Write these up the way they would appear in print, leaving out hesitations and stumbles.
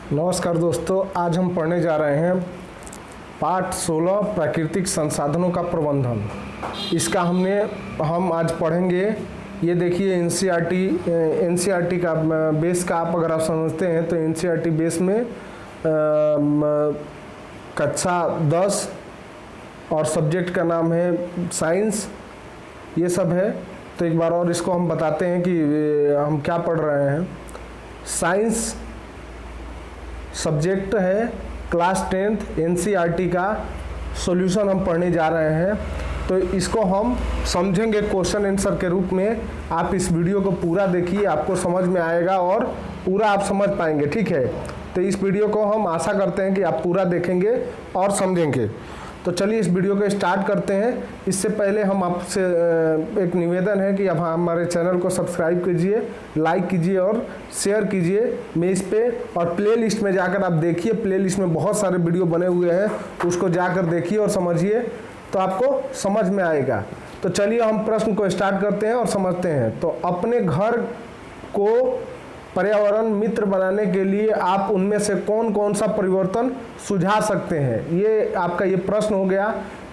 नमस्कार दोस्तों, आज हम पढ़ने जा रहे हैं पाठ 16 प्राकृतिक संसाधनों का प्रबंधन। इसका हम आज पढ़ेंगे। ये देखिए एनसीईआरटी का बेस का आप अगर आप समझते हैं तो एनसीईआरटी बेस में कक्षा 10 और सब्जेक्ट का नाम है साइंस, ये सब है। तो एक बार और इसको हम बताते हैं कि हम क्या पढ़ रहे हैं। साइंस सब्जेक्ट है क्लास 10th एनसीईआरटी का सॉल्यूशन हम पढ़ने जा रहे हैं। तो इसको हम समझेंगे क्वेश्चन आंसर के रूप में। आप इस वीडियो को पूरा देखिए, आपको समझ में आएगा और पूरा आप समझ पाएंगे, ठीक है। तो इस वीडियो को हम आशा करते हैं कि आप पूरा देखेंगे और समझेंगे। तो चलिए इस वीडियो को स्टार्ट करते हैं। इससे पहले हम आपसे एक निवेदन है कि आप हमारे चैनल को सब्सक्राइब कीजिए, लाइक कीजिए और शेयर कीजिए। मैं इस पे और प्लेलिस्ट में जाकर आप देखिए, प्लेलिस्ट में बहुत सारे वीडियो बने हुए हैं, उसको जाकर देखिए और समझिए, तो आपको समझ में आएगा। तो चलिए हम प्रश्न को स्टार्ट करते हैं और समझते हैं। तो अपने घर को पर्यावरण मित्र बनाने के लिए आप उनमें से कौन कौन सा परिवर्तन सुझा सकते हैं, ये आपका ये प्रश्न हो गया।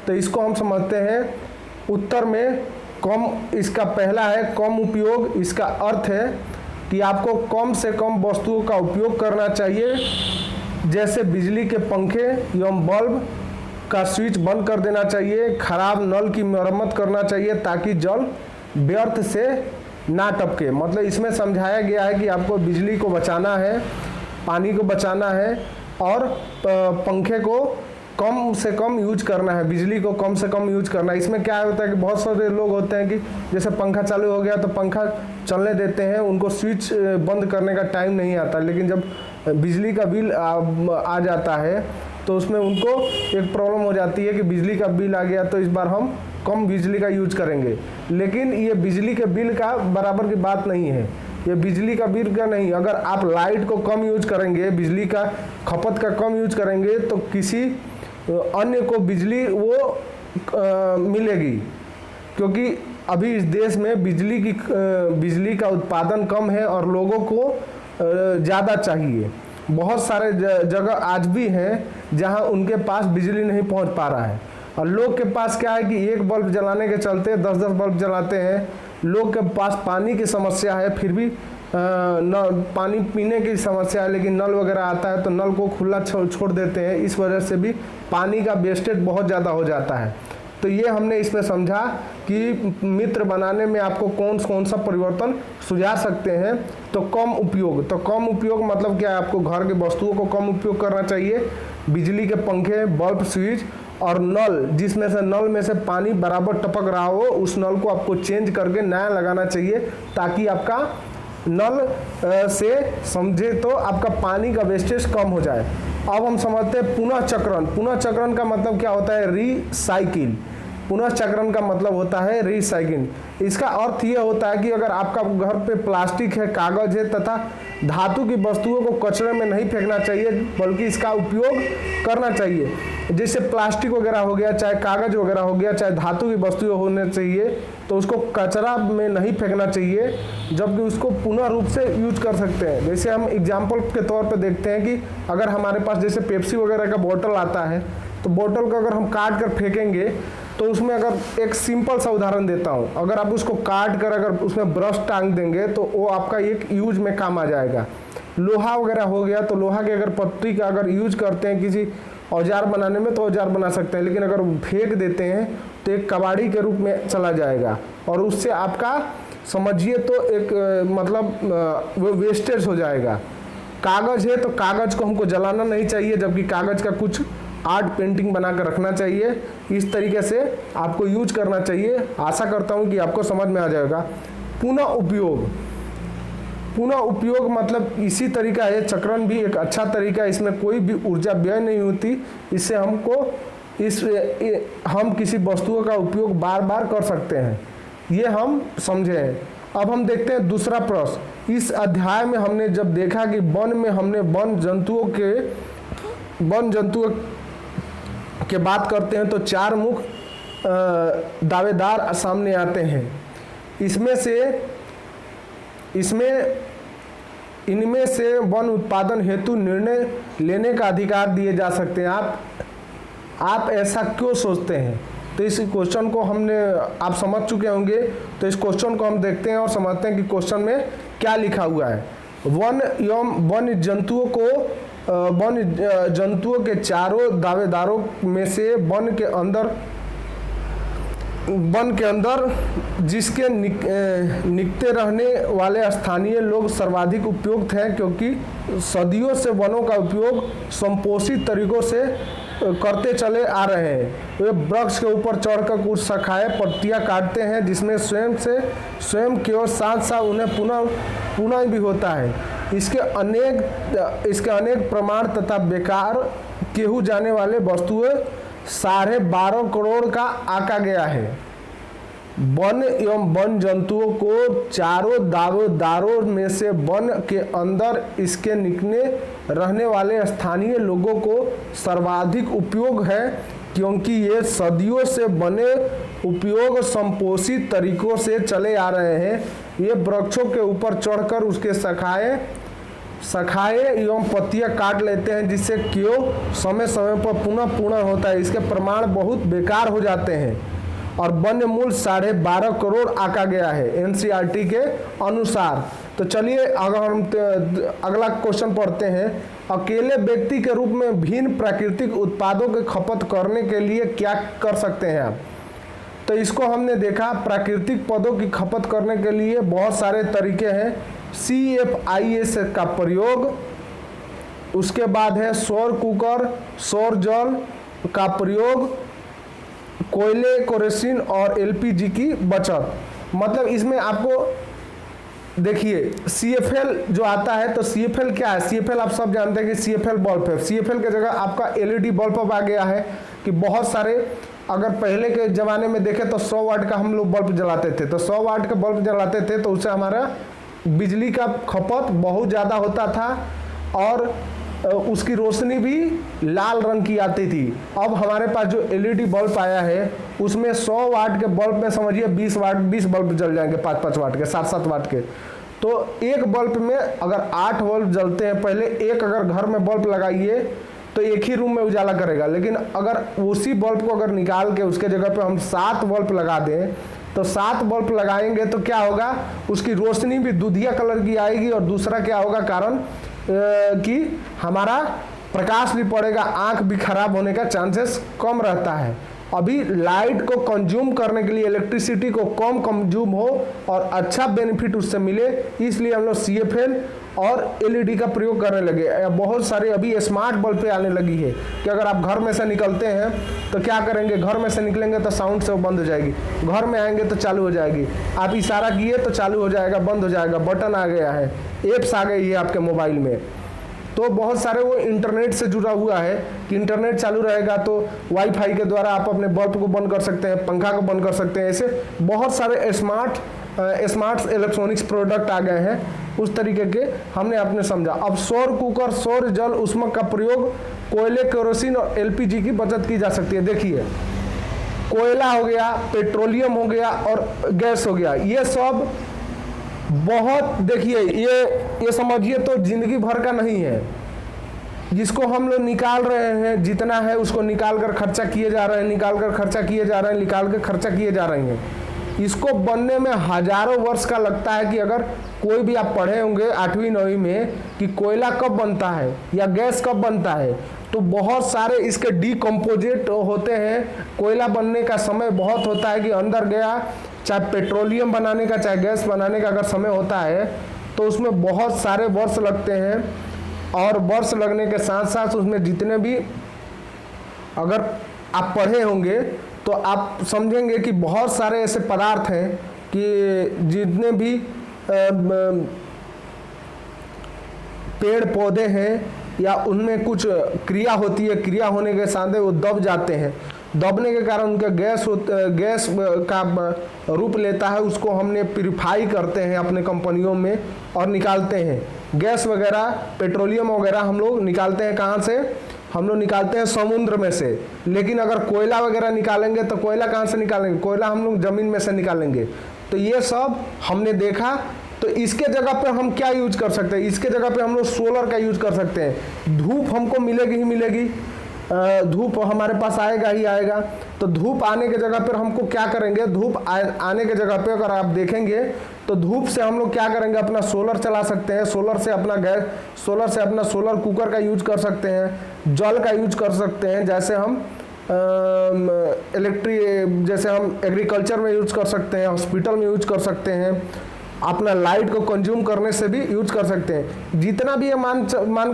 तो इसको हम समझते हैं। उत्तर में कम, इसका पहला है कम उपयोग। इसका अर्थ है कि आपको कम से कम वस्तुओं का उपयोग करना चाहिए, जैसे बिजली के पंखे एवं बल्ब का स्विच बंद कर देना चाहिए, खराब नल की मरम्मत करना चाहिए ताकि जल व्यर्थ से ना टपके। मतलब इसमें समझाया गया है कि आपको बिजली को बचाना है, पानी को बचाना है और पंखे को कम से कम यूज करना है, बिजली को कम से कम यूज करना है। इसमें क्या होता है कि बहुत सारे लोग होते हैं कि जैसे पंखा चालू हो गया तो पंखा चलने देते हैं, उनको स्विच बंद करने का टाइम नहीं आता। लेकिन जब बिजली का बिल आ जाता है तो उसमें उनको एक प्रॉब्लम हो जाती है कि बिजली का बिल आ गया तो इस बार हम कम बिजली का यूज करेंगे। लेकिन ये बिजली के बिल का बराबर की बात नहीं है, ये बिजली का बिल का नहीं। अगर आप लाइट को कम यूज करेंगे, बिजली का खपत का कम यूज करेंगे तो किसी अन्य को बिजली वो मिलेगी, क्योंकि अभी इस देश में बिजली का उत्पादन कम है और लोगों को ज़्यादा चाहिए। बहुत सारे जगह आज भी हैं जहां उनके पास बिजली नहीं पहुंच पा रहा है, और लोग के पास क्या है कि एक बल्ब जलाने के चलते 10-10 बल्ब जलाते हैं। लोग के पास पानी की समस्या है, फिर भी पानी पीने की समस्या है, लेकिन नल वगैरह आता है तो नल को खुला छोड़ देते हैं। इस वजह से भी पानी का वेस्टेज बहुत ज़्यादा हो जाता है। तो ये हमने इसमें समझा कि मित्र बनाने में आपको कौन कौन सा परिवर्तन सुझा सकते हैं। तो कम उपयोग मतलब क्या है, आपको घर के वस्तुओं को कम उपयोग करना चाहिए। बिजली के पंखे, बल्ब, स्विच और नल, जिसमें से नल में से पानी बराबर टपक रहा हो, उस नल को आपको चेंज करके नया लगाना चाहिए, ताकि आपका नल से समझे तो आपका पानी का वेस्टेज कम हो जाए। अब हम समझते हैं पुनः चक्रण का मतलब क्या होता है, रिसाइकिल। पुनः चक्रण का मतलब होता है रिसाइकिल। इसका अर्थ यह होता है कि अगर आपका घर पे प्लास्टिक है, कागज है तथा धातु की वस्तुओं को कचरे में नहीं फेंकना चाहिए, बल्कि इसका उपयोग करना चाहिए। जैसे प्लास्टिक वगैरह हो गया, चाहे कागज वगैरह हो गया, चाहे धातु की वस्तुएं होने चाहिए, तो उसको कचरा में नहीं फेंकना चाहिए, जबकि उसको पुनः रूप से यूज कर सकते हैं। जैसे हम एग्जाम्पल के तौर पर देखते हैं कि अगर हमारे पास जैसे पेप्सी वगैरह का बोतल आता है, तो बोतल को अगर हम काट कर फेंकेंगे तो उसमें, अगर एक सिंपल सा उदाहरण देता हूँ, अगर आप उसको काट कर अगर उसमें ब्रश टांग देंगे तो वो आपका एक यूज में काम आ जाएगा। लोहा वगैरह हो गया तो लोहा के अगर पत्ती का अगर यूज करते हैं किसी औजार बनाने में तो औजार बना सकते हैं, लेकिन अगर फेंक देते हैं तो एक कबाड़ी के रूप में चला जाएगा, और उससे आपका समझिए तो एक मतलब वो वेस्टेज हो जाएगा। कागज है तो कागज को हमको जलाना नहीं चाहिए, जबकि कागज का कुछ आर्ट पेंटिंग बनाकर रखना चाहिए। इस तरीके से आपको यूज करना चाहिए। आशा करता हूँ कि आपको समझ में आ जाएगा। पुनः उपयोग मतलब इसी तरीका है। चक्रण भी एक अच्छा तरीका है, इसमें कोई भी ऊर्जा व्यय नहीं होती। इससे हम किसी वस्तुओं का उपयोग बार बार कर सकते हैं, ये हम समझे हैं। अब हम देखते हैं दूसरा प्रश्न। इस अध्याय में हमने जब देखा कि वन में हमने वन जंतुओं के बात करते हैं तो 4 मुख्य दावेदार सामने आते हैं। इसमें इनमें से वन उत्पादन हेतु निर्णय लेने का अधिकार दिए जा सकते हैं। आप ऐसा क्यों सोचते हैं? तो इस क्वेश्चन को हमने आप समझ चुके होंगे। तो इस क्वेश्चन को हम देखते हैं और समझते हैं कि क्वेश्चन में क्या लिखा हुआ है। वन एवं वन्य जंतुओं को वन्य जंतुओं के चारों दावेदारों में से वन के अंदर जिसके निकटे रहने वाले स्थानीय लोग सर्वाधिक उपयुक्त हैं, क्योंकि सदियों से वनों का उपयोग संपोषित तरीकों से करते चले आ रहे हैं। वे वृक्ष के ऊपर चढ़कर कुछ शाखाएं पत्तियां काटते हैं, जिसमें स्वयं केवल साथ साथ उन्हें पुनः भी होता है। इसके अनेक प्रमाण तथा बेकार केहू जाने वाले वस्तुएं 12.5 करोड़ का आका गया है। वन एवं वन जंतुओं को चारों दावेदारों में से वन के अंदर इसके निकने रहने वाले स्थानीय लोगों को सर्वाधिक उपयोग है, क्योंकि ये सदियों से बने उपयोग संपोषित तरीकों से चले आ रहे हैं। ये वृक्षों के ऊपर चढ़कर उसके शाखाएं एवं पत्तियां काट लेते हैं, जिससे क्यों समय समय पर पुनः होता है। इसके प्रमाण बहुत बेकार हो जाते हैं और वन्य मूल्य 12.5 करोड़ आका गया है एनसीईआरटी के अनुसार। तो चलिए अगर हम अगला क्वेश्चन पढ़ते हैं। अकेले व्यक्ति के रूप में भिन्न प्राकृतिक उत्पादों की खपत करने के लिए क्या कर सकते हैं आप? तो इसको हमने देखा, प्राकृतिक पदों की खपत करने के लिए बहुत सारे तरीके हैं। CFIS का प्रयोग, उसके बाद है सौर कुकर, सौर जल का प्रयोग, कोयले, केरोसिन और LPG की बचत। मतलब इसमें आपको देखिए CFL जो आता है, तो CFL क्या है? CFL आप सब जानते हैं कि CFL बल्ब है। CFL की जगह आपका LED बल्ब अब आ गया है कि बहुत सारे, अगर पहले के ज़माने में देखें तो 100 वाट का हम लोग बल्ब जलाते थे, तो 100 वाट का बल्ब जलाते थे तो उससे हमारा बिजली का खपत बहुत ज़्यादा होता था और उसकी रोशनी भी लाल रंग की आती थी। अब हमारे पास जो LED बल्ब आया है उसमें 100 वाट के बल्ब में समझिए 20 बल्ब जल जाएंगे, 5-5 वाट के, 7-7 वाट के। तो एक बल्ब में अगर 8 बल्ब जलते हैं, पहले एक अगर घर में बल्ब लगाइए तो एक ही रूम में उजाला करेगा, लेकिन अगर उसी बल्ब को अगर निकाल के उसके जगह पे हम 7 बल्ब लगा दें, तो 7 बल्ब लगाएंगे तो क्या होगा, उसकी रोशनी भी दूधिया कलर की आएगी और दूसरा क्या होगा कारण कि हमारा प्रकाश भी पड़ेगा, आंख भी खराब होने का चांसेस कम रहता है। अभी लाइट को कंज्यूम करने के लिए, इलेक्ट्रिसिटी को कम कंज्यूम हो और अच्छा बेनिफिट उससे मिले, इसलिए हम लोग CFL और LED का प्रयोग करने लगे। बहुत सारे अभी स्मार्ट बल्ब पे आने लगी है कि अगर आप घर में से निकलते हैं तो क्या करेंगे, घर में से निकलेंगे तो साउंड से वो बंद हो जाएगी, घर में आएंगे तो चालू हो जाएगी, आप इशारा किए तो चालू हो जाएगा, बंद हो जाएगा, बटन आ गया है, एप्स आ गई है आपके मोबाइल में। तो बहुत सारे वो इंटरनेट से जुड़ा हुआ है कि इंटरनेट चालू रहेगा तो वाईफाई के द्वारा आप अपने बल्ब को बंद कर सकते हैं, पंखा को बंद कर सकते हैं। ऐसे बहुत सारे स्मार्ट इलेक्ट्रॉनिक्स प्रोडक्ट आ गए हैं, उस तरीके के हमने आपने समझा। अब सौर कुकर, सौर जल उष्मक का प्रयोग, कोयले, केरोसिन और LPG की बचत की जा सकती है। देखिए कोयला हो गया, पेट्रोलियम हो गया और गैस हो गया, ये सब बहुत, देखिए ये समझिए तो जिंदगी भर का नहीं है, जिसको हम लोग निकाल रहे हैं, जितना है उसको निकाल कर खर्चा किए जा रहे हैं, निकाल कर खर्चा किए जा रहे हैं, निकाल कर खर्चा किए जा रहे हैं। इसको बनने में हजारों वर्ष का लगता है कि अगर कोई भी आप पढ़े होंगे 8वीं 9वीं में कि कोयला कब बनता है या गैस कब बनता है, तो बहुत सारे इसके डीकम्पोजिट होते हैं। कोयला बनने का समय बहुत होता है कि अंदर गया, चाहे पेट्रोलियम बनाने का चाहे गैस बनाने का अगर समय होता है तो उसमें बहुत सारे वर्ष लगते हैं। और वर्ष लगने के साथ साथ उसमें जितने भी अगर आप पढ़े होंगे तो आप समझेंगे कि बहुत सारे ऐसे पदार्थ हैं कि जितने भी पेड़ पौधे हैं या उनमें कुछ क्रिया होती है, क्रिया होने के साथ वो दब जाते हैं, दबने के कारण उनका गैस का रूप लेता है। उसको हमने प्यूरिफाई करते हैं अपने कंपनियों में और निकालते हैं। गैस वगैरह, पेट्रोलियम वगैरह हम लोग निकालते हैं कहाँ से, हम लोग निकालते हैं समुद्र में से। लेकिन अगर कोयला वगैरह निकालेंगे तो कोयला कहाँ से निकालेंगे, कोयला हम लोग जमीन में से निकालेंगे। तो ये सब हमने देखा। तो इसके जगह पे हम क्या यूज कर सकते हैं, इसके जगह पे हम लोग सोलर का यूज कर सकते हैं। धूप हमको मिलेगी ही मिलेगी, धूप हमारे पास आएगा ही आएगा। तो धूप आने के जगह पर हमको क्या करेंगे, धूप आने के जगह पे अगर आप देखेंगे तो धूप से हम लोग क्या करेंगे, अपना सोलर चला सकते हैं। सोलर से अपना गैस, सोलर से अपना सोलर कुकर का यूज कर सकते हैं, जल का यूज कर सकते हैं, जैसे हम जैसे हम एग्रीकल्चर में यूज कर सकते हैं, हॉस्पिटल में यूज कर सकते हैं, अपना लाइट को कंज्यूम करने से भी यूज कर सकते हैं। जितना भी ये मान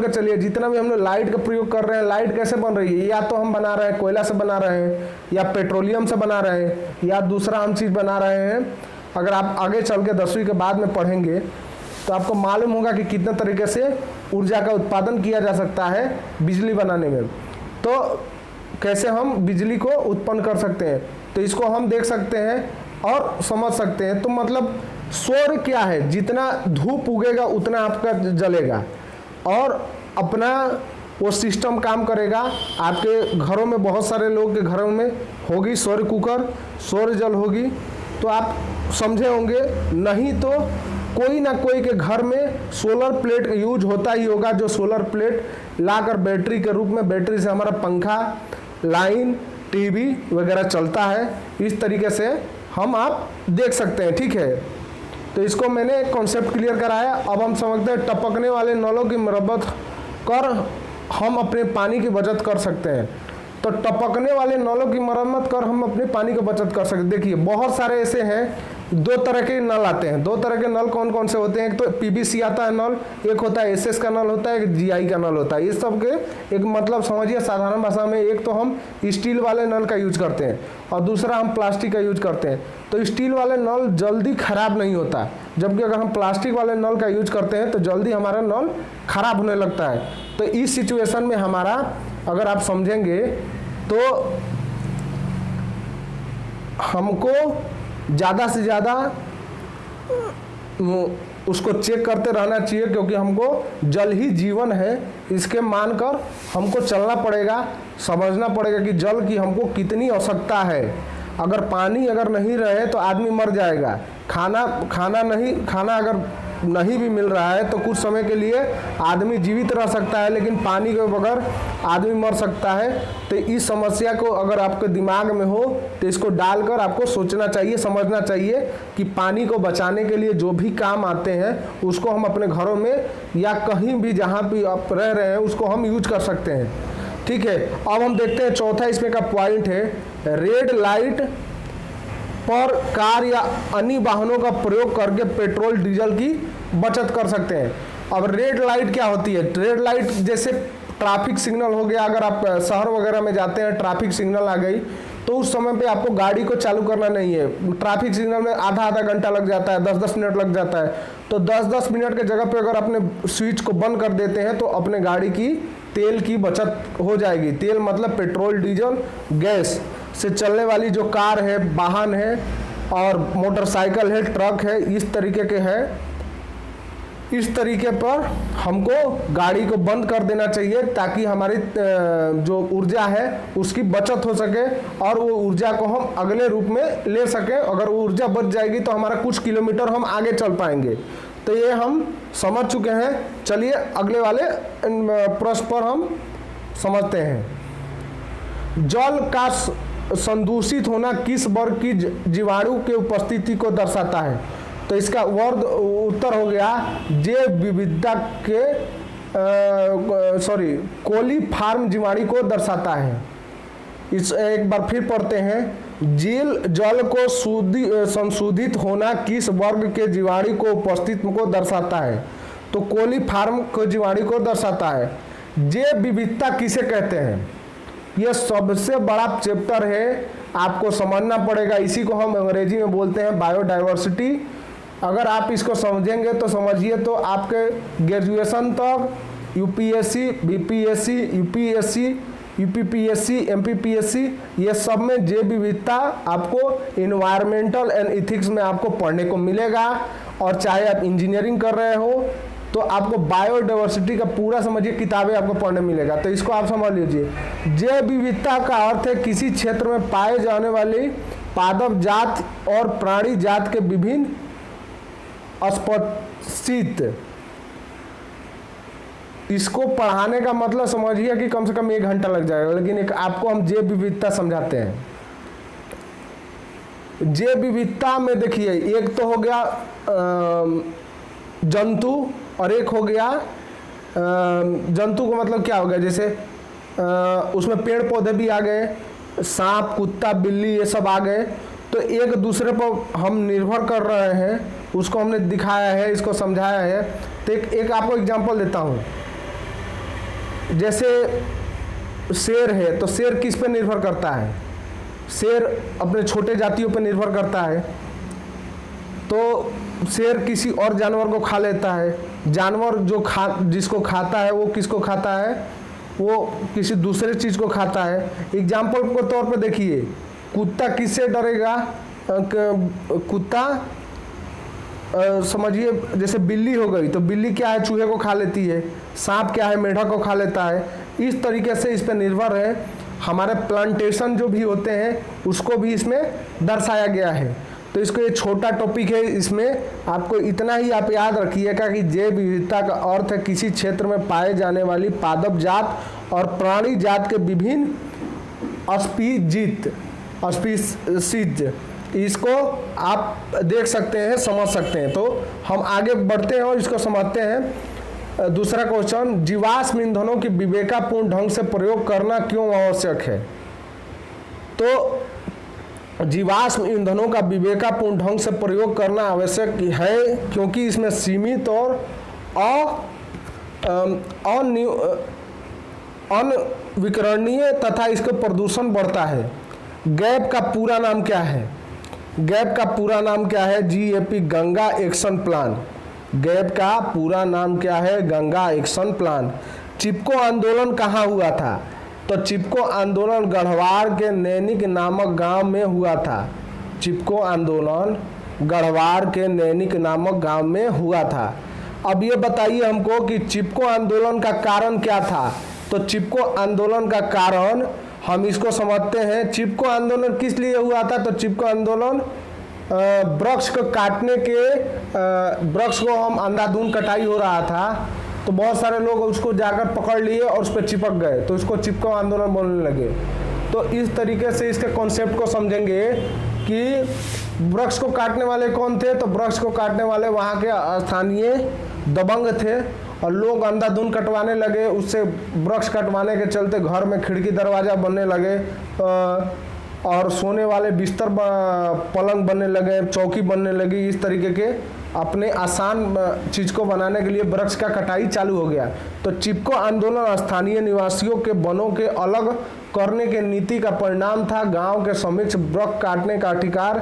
कर चलिए, जितना भी हम लोग लाइट का प्रयोग कर रहे हैं, लाइट कैसे बन रही है, या तो हम बना रहे हैं कोयला से बना रहे हैं, या पेट्रोलियम से बना रहे हैं, या दूसरा हम चीज़ बना रहे हैं। अगर आप आगे चल के 10वीं के बाद में पढ़ेंगे तो आपको मालूम होगा कि कितने तरीके से ऊर्जा का उत्पादन किया जा सकता है बिजली बनाने में। तो कैसे हम बिजली को उत्पन्न कर सकते हैं, तो इसको हम देख सकते हैं और समझ सकते हैं। तो मतलब सौर क्या है, जितना धूप उगेगा उतना आपका जलेगा और अपना वो सिस्टम काम करेगा। आपके घरों में, बहुत सारे लोग के घरों में होगी सौर कुकर, सौर जल होगी, तो आप समझे होंगे। नहीं तो कोई ना कोई के घर में सोलर प्लेट यूज होता ही होगा, जो सोलर प्लेट लाकर बैटरी के रूप में, बैटरी से हमारा पंखा, लाइन, टीवी वगैरह चलता है। इस तरीके से हम आप देख सकते हैं, ठीक है। तो इसको मैंने कॉन्सेप्ट क्लियर कराया। अब हम समझते हैं टपकने वाले नलों की मरम्मत कर हम अपने पानी की बचत कर सकते हैं। तो टपकने वाले नलों की मरम्मत कर हम अपने पानी की बचत कर सकते हैं। देखिए बहुत सारे ऐसे हैं, दो तरह के नल आते हैं। दो तरह के नल कौन कौन से होते हैं, एक तो पीवीसी आता है नल, एक होता है एसएस का नल होता है, एक जीआई का नल होता है। इस सब के एक मतलब समझिए साधारण भाषा में, एक तो हम स्टील वाले नल का यूज करते हैं और दूसरा हम प्लास्टिक का यूज करते हैं। तो स्टील वाले नल जल्दी खराब नहीं होता, जबकि अगर हम प्लास्टिक वाले नल का यूज करते हैं तो जल्दी हमारा नल खराब होने लगता है। तो इस सिचुएशन में हमारा, अगर आप समझेंगे तो हमको ज़्यादा से ज़्यादा उसको चेक करते रहना चाहिए, क्योंकि हमको जल ही जीवन है, इसके मानकर हमको चलना पड़ेगा, समझना पड़ेगा कि जल की हमको कितनी आवश्यकता है। अगर पानी अगर नहीं रहे तो आदमी मर जाएगा। खाना अगर नहीं भी मिल रहा है तो कुछ समय के लिए आदमी जीवित रह सकता है, लेकिन पानी के बगैर आदमी मर सकता है। तो इस समस्या को अगर आपके दिमाग में हो तो इसको डालकर आपको सोचना चाहिए, समझना चाहिए कि पानी को बचाने के लिए जो भी काम आते हैं उसको हम अपने घरों में या कहीं भी जहाँ भी आप रह रहे हैं उसको हम यूज कर सकते हैं, ठीक है। अब हम देखते हैं चौथा इसमें का पॉइंट है, रेड लाइट पर कार या अन्य वाहनों का प्रयोग करके पेट्रोल डीजल की बचत कर सकते हैं। अब रेड लाइट क्या होती है, रेड लाइट जैसे ट्रैफिक सिग्नल हो गया, अगर आप शहर वगैरह में जाते हैं, ट्रैफिक सिग्नल आ गई तो उस समय पे आपको गाड़ी को चालू करना नहीं है। ट्रैफिक सिग्नल में आधा घंटा लग जाता है, 10-10 मिनट लग जाता है। तो 10-10 मिनट के जगह पे अगर अपने स्विच को बंद कर देते हैं तो अपने गाड़ी की तेल की बचत हो जाएगी। तेल मतलब पेट्रोल, डीजल, गैस से चलने वाली जो कार है, वाहन है और मोटरसाइकिल है, ट्रक है, इस तरीके के है। इस तरीके पर हमको गाड़ी को बंद कर देना चाहिए ताकि हमारी जो ऊर्जा है उसकी बचत हो सके और वो ऊर्जा को हम अगले रूप में ले सकें। अगर वो ऊर्जा बच जाएगी तो हमारा कुछ किलोमीटर हम आगे चल पाएंगे। तो ये हम समझ चुके हैं। चलिए अगले वाले प्रश्न पर हम समझते हैं। जल का संदूषित होना किस वर्ग की जीवाणु के उपस्थिति को दर्शाता है? तो इसका वर्ग उत्तर हो गया जैव विविधता के कोलीफॉर्म जीवाणु को दर्शाता है। इस एक बार फिर पढ़ते हैं, जल को संशोधित होना किस वर्ग के जीवाणु को उपस्थिति को दर्शाता है? तो कोलीफॉर्म को जीवाणु को दर्शाता है। जैव विविधता किसे कहते हैं? यह सबसे बड़ा चैप्टर है, आपको समझना पड़ेगा। इसी को हम अंग्रेजी में बोलते हैं बायोडाइवर्सिटी। अगर आप इसको समझेंगे तो समझिए तो आपके ग्रेजुएशन तक UPSC, BPSC, UPSC, UPPSC, MPPSC, ये सब में जैव विविधता आपको इन्वायरमेंटल एंड इथिक्स में आपको पढ़ने को मिलेगा। और चाहे आप इंजीनियरिंग कर रहे हो तो आपको बायोडाइवर्सिटी का पूरा समझिए किताबें आपको पढ़ने मिलेगा। तो इसको आप समझ लीजिए। जैव विविधता का अर्थ है किसी क्षेत्र में पाए जाने वाली पादप जात और प्राणी जात के विभिन्न अस्पर्शित। इसको पढ़ाने का मतलब समझिए कि कम से कम 1 घंटा लग जाएगा, लेकिन एक आपको हम जैव विविधता समझाते हैं। जैव विविधता में देखिए, एक तो हो गया जंतु और एक हो गया जंतु को मतलब क्या हो गया, जैसे उसमें पेड़ पौधे भी आ गए, सांप, कुत्ता, बिल्ली, ये सब आ गए। तो एक दूसरे पर हम निर्भर कर रहे हैं, उसको हमने दिखाया है, इसको समझाया है। तो एक आपको एग्जांपल देता हूँ। जैसे शेर है, तो शेर किस पे निर्भर करता है? शेर अपने छोटे जातियों पे निर्भर करता है। तो शेर किसी और जानवर को खा लेता है। जानवर जिसको खाता है वो किसको खाता है? वो किसी दूसरे चीज़ को खाता है। एग्जाम्पल के तौर पे देखिए, कुत्ता किससे डरेगा? कुत्ता समझिए, जैसे बिल्ली हो गई, तो बिल्ली क्या है? चूहे को खा लेती है। सांप क्या है? मेढक को खा लेता है। इस तरीके से इस पर निर्भर है। हमारे प्लांटेशन जो भी होते हैं उसको भी इसमें दर्शाया गया है। तो इसको ये छोटा टॉपिक है, इसमें आपको इतना ही आप याद रखिएगा कि जैव विविधता का अर्थ है किसी क्षेत्र में पाए जाने वाली पादप जात और प्राणी जात के विभिन्न स्पीशीज। इसको आप देख सकते हैं, समझ सकते हैं। तो हम आगे बढ़ते हैं और इसको समझते हैं। दूसरा क्वेश्चन, जीवाश्म ईंधनों की विवेकपूर्ण ढंग से प्रयोग करना क्यों आवश्यक है? तो जीवाश्म ईंधनों का विवेकपूर्ण ढंग से प्रयोग करना आवश्यक है क्योंकि इसमें सीमित और अनविकरणीय तथा इसका प्रदूषण बढ़ता है। गैप का पूरा नाम क्या है? गैप का पूरा नाम क्या है? GAP, Ganga action plan. Gap का पूरा नाम क्या है? Ganga action plan. चिपको आंदोलन कहाँ हुआ था? तो चिपको आंदोलन गढ़वाल के नैनिक नामक गांव में हुआ था। चिपको आंदोलन गढ़वाल के नैनिक नामक गांव में हुआ था। अब ये बताइए हमको कि चिपको आंदोलन का कारण क्या था? तो चिपको आंदोलन का कारण हम इसको समझते हैं। चिपको आंदोलन किस लिए हुआ था? तो चिपको आंदोलन वृक्ष को काटने के, वृक्ष को हम अंधाधुंध कटाई हो रहा था, तो बहुत सारे लोग उसको जाकर पकड़ लिए और उस पर चिपक गए, तो इसको चिपको आंदोलन बोलने लगे। तो इस तरीके से इसके कॉन्सेप्ट को समझेंगे कि वृक्ष को काटने वाले कौन थे? तो वृक्ष को काटने वाले वहाँ के स्थानीय दबंग थे और लोग अंधाधुंध कटवाने लगे। उससे वृक्ष कटवाने के चलते घर में खिड़की दरवाजा बनने लगे और सोने वाले बिस्तर पलंग बनने लगे, चौकी बनने लगी। इस तरीके के अपने आसान चीज़ को बनाने के लिए वृक्ष का कटाई चालू हो गया। तो चिपको आंदोलन स्थानीय निवासियों के वनों के अलग करने के नीति का परिणाम था। गांव के समीक्ष वृक्ष काटने का अधिकार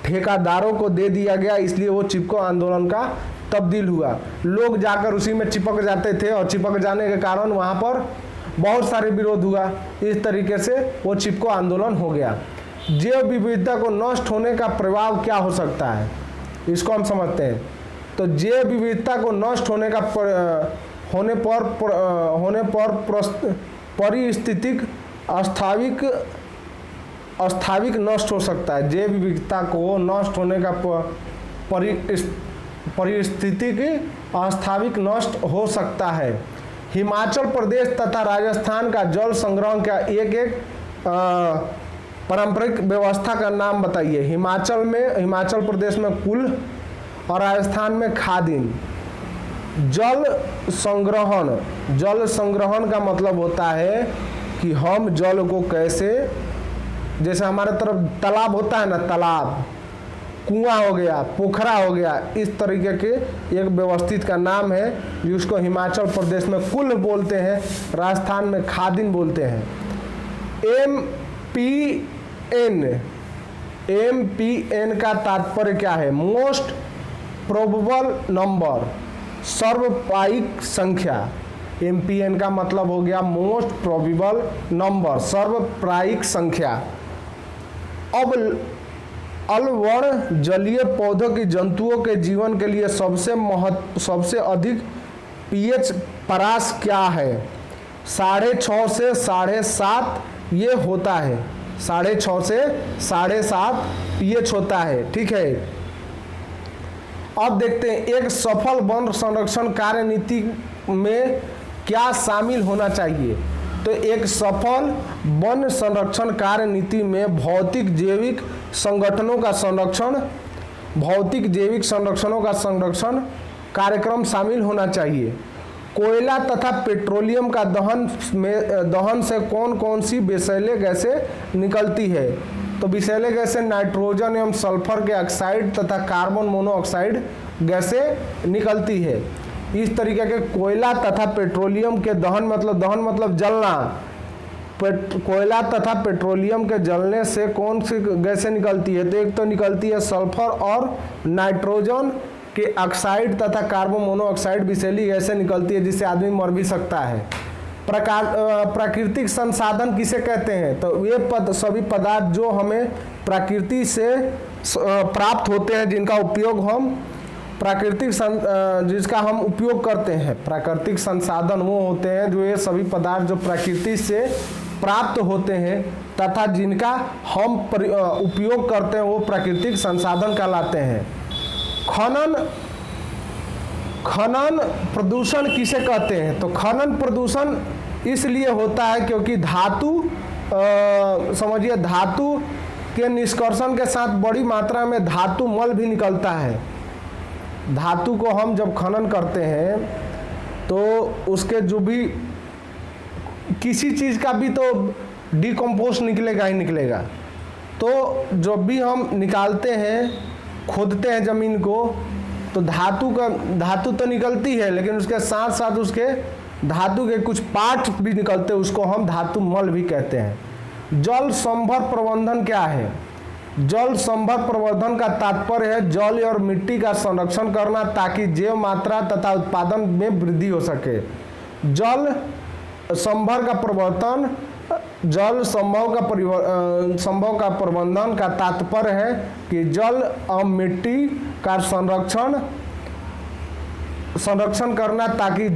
ठेकेदारों को दे दिया गया, इसलिए वो चिपको आंदोलन का तब्दील हुआ। लोग जाकर उसी में चिपक जाते थे और चिपक जाने के कारण वहाँ पर बहुत सारे विरोध हुआ। इस तरीके से वो चिपको आंदोलन हो गया। जैव विविधता को नष्ट होने का प्रभाव क्या हो सकता है? इसको हम समझते हैं। तो जैव विविधता को नष्ट होने का होने पर पारिस्थितिक अस्थाविक नष्ट हो सकता है। जैव विविधता को नष्ट होने का पारिस्थितिक अस्थाविक नष्ट हो सकता है। हिमाचल प्रदेश तथा राजस्थान का जल संग्रहण का एक पारंपरिक व्यवस्था का नाम बताइए। हिमाचल प्रदेश में कुल और राजस्थान में खादिन। जल संग्रहण का मतलब होता है कि हम जल को कैसे, जैसे हमारे तरफ तालाब होता है ना, तालाब, कुआं हो गया, पोखरा हो गया, इस तरीके के एक व्यवस्थित का नाम है जिसको हिमाचल प्रदेश में कुल बोलते हैं, राजस्थान में खादिन बोलते हैं। MPN का तात्पर्य क्या है? मोस्ट प्रोबेबल नंबर, सर्वप्रायिक संख्या। MPN का मतलब हो गया मोस्ट प्रोबेबल नंबर, सर्वप्रायिक संख्या। अब अलवर्ण जलीय पौधों की जंतुओं के जीवन के लिए सबसे अधिक pH परास क्या है? 6.5 से 7.5 ये होता है। 6.5 से 7.5 pH होता है, ठीक है। अब देखते हैं एक सफल वन संरक्षण कार्य नीति में क्या शामिल होना चाहिए। तो एक सफल वन संरक्षण कार्य नीति में भौतिक जैविक संगठनों का संरक्षण, भौतिक जैविक संरक्षणों का संरक्षण कार्यक्रम शामिल होना चाहिए। कोयला तथा पेट्रोलियम का दहन से कौन कौन सी विषैले गैसें निकलती है। तो विषैले गैसें नाइट्रोजन एवं सल्फर के ऑक्साइड तथा कार्बन मोनोऑक्साइड गैसें निकलती है। इस तरीके के कोयला तथा पेट्रोलियम के दहन मतलब जलना, कोयला तथा पेट्रोलियम के जलने से कौन सी गैसें निकलती है। तो एक तो निकलती है सल्फर और नाइट्रोजन के ऑक्साइड तथा कार्बन मोनोऑक्साइड विषैली गैसें निकलती है, जिससे आदमी मर भी सकता है। प्राकृतिक संसाधन किसे कहते हैं। तो ये सभी पदार्थ जो हमें प्रकृति से प्राप्त होते हैं, जिनका उपयोग हम जिसका हम उपयोग करते हैं। प्राकृतिक संसाधन वो होते हैं जो ये सभी पदार्थ जो प्रकृति से प्राप्त होते हैं तथा जिनका हम उपयोग करते हैं, वो प्राकृतिक संसाधन कहलाते हैं। खनन प्रदूषण किसे कहते हैं। तो खनन प्रदूषण इसलिए होता है क्योंकि समझिए धातु के निष्कर्षण के साथ बड़ी मात्रा में धातु मल भी निकलता है। धातु को हम जब खनन करते हैं तो उसके जो भी किसी चीज़ का भी तो डिकम्पोज निकलेगा ही निकलेगा। तो जब भी हम निकालते हैं, खोदते हैं ज़मीन को, तो धातु तो निकलती है, लेकिन उसके साथ साथ उसके धातु के कुछ पार्ट भी निकलते हैं, उसको हम धातु मल भी कहते हैं। जल संभर प्रबंधन क्या है। जल संभर प्रबंधन का तात्पर्य है जल और मिट्टी का संरक्षण करना ताकि जैव मात्रा तथा उत्पादन में वृद्धि हो सके। जल संभर का प्रवर्तन, जल संभव का प्रबंधन का तात्पर्य है कि जल और मिट्टी का संरक्षण करना ताकि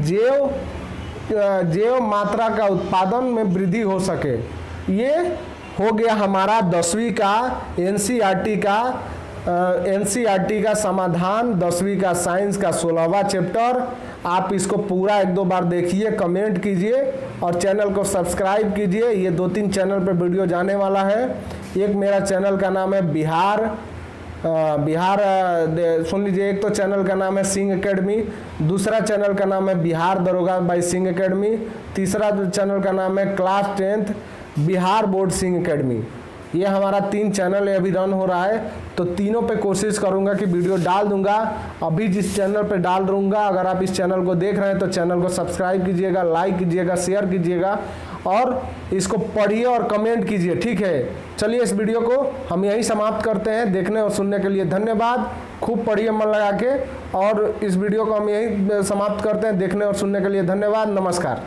जैव मात्रा का उत्पादन में वृद्धि हो सके। ये हो गया हमारा 10वीं का एनसीईआरटी का समाधान, 10वीं का साइंस का 16वां चैप्टर। आप इसको पूरा 1-2 बार देखिए, कमेंट कीजिए और चैनल को सब्सक्राइब कीजिए। ये 2-3 चैनल पे वीडियो जाने वाला है। एक मेरा चैनल का नाम है बिहार सुन लीजिए। एक तो चैनल का नाम है सिंह एकेडमी, दूसरा चैनल का नाम है बिहार दरोगा बाय सिंह एकेडमी, तीसरा चैनल का नाम है class 10th Bihar board Singh academy. ये हमारा 3 चैनल अभी रन हो रहा है, तो तीनों पे कोशिश करूंगा कि वीडियो डाल दूंगा। अभी जिस चैनल पे डाल दूंगा, अगर आप इस चैनल को देख रहे हैं तो चैनल को सब्सक्राइब कीजिएगा, लाइक कीजिएगा, शेयर कीजिएगा और इसको पढ़िए और कमेंट कीजिए। ठीक है, चलिए इस वीडियो को हम यहीं समाप्त करते हैं। देखने और सुनने के लिए धन्यवाद। खूब पढ़िए मन लगा के, और इस वीडियो को हम यहीं समाप्त करते हैं। देखने और सुनने के लिए धन्यवाद। नमस्कार।